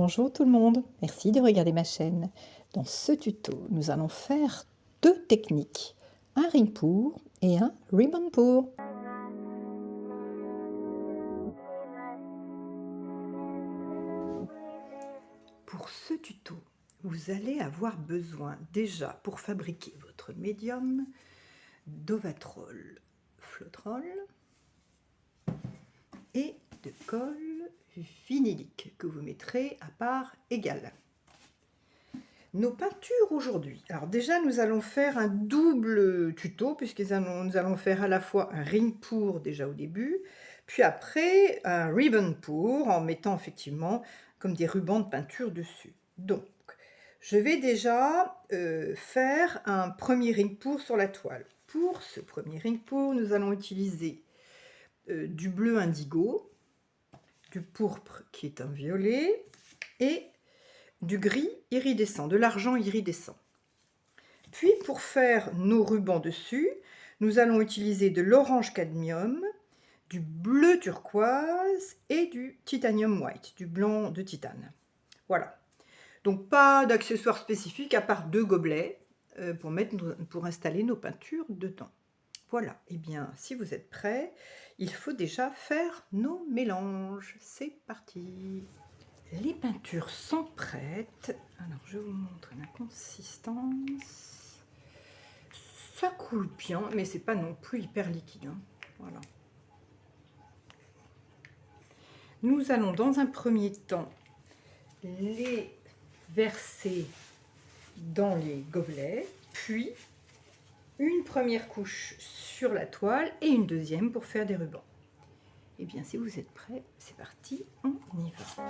Bonjour tout le monde, merci de regarder ma chaîne. Dans ce tuto, nous allons faire deux techniques, un ring pour et un ribbon pour. Pour ce tuto, vous allez avoir besoin déjà pour fabriquer votre médium d'Ovatrol Flotrol et de colle vinylique que vous mettrez à part égale. Nos peintures aujourd'hui. Alors déjà, nous allons faire un double tuto puisque nous allons faire à la fois un ring pour déjà au début, puis après un ribbon pour en mettant effectivement comme des rubans de peinture dessus. Donc, je vais déjà faire un premier ring pour sur la toile. Pour ce premier ring pour, nous allons utiliser du bleu indigo, du pourpre qui est un violet et du gris iridescent, de l'argent iridescent. Puis pour faire nos rubans dessus, nous allons utiliser de l'orange cadmium, du bleu turquoise et du titanium white, du blanc de titane. Voilà. Donc pas d'accessoires spécifiques à part deux gobelets pour installer nos peintures dedans. Voilà, et bien si vous êtes prêts, il faut déjà faire nos mélanges. C'est parti! Les peintures sont prêtes. Alors, je vous montre la consistance. Ça coule bien, mais c'est pas non plus hyper liquide. Hein. Voilà. Nous allons dans un premier temps les verser dans les gobelets, puis une première couche sur la toile et une deuxième pour faire des rubans. Et bien, si vous êtes prêts, c'est parti, on y va.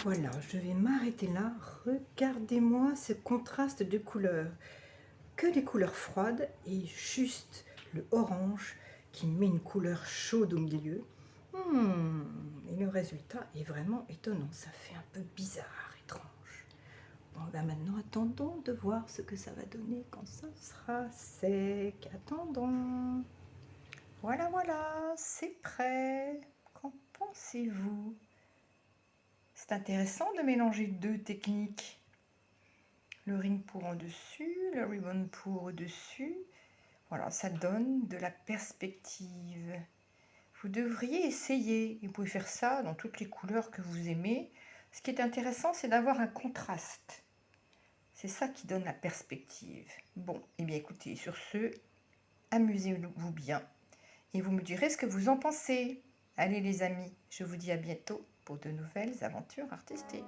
Voilà, je vais m'arrêter là. Regardez-moi ce contraste de couleurs. Que des couleurs froides et juste le orange qui met une couleur chaude au milieu. Et le résultat est vraiment étonnant. Ça fait un peu bizarre, étrange. Bon, ben maintenant, attendons de voir ce que ça va donner quand ça sera sec. Attendons. Voilà, voilà, c'est prêt. Qu'en pensez-vous ? C'est intéressant de mélanger deux techniques. Le ring pour en dessus, le ribbon pour au-dessus. Voilà, ça donne de la perspective. Vous devriez essayer. Vous pouvez faire ça dans toutes les couleurs que vous aimez. Ce qui est intéressant, c'est d'avoir un contraste. C'est ça qui donne la perspective. Bon, et bien écoutez, sur ce, amusez-vous bien. Et vous me direz ce que vous en pensez. Allez les amis, je vous dis à bientôt pour de nouvelles aventures artistiques.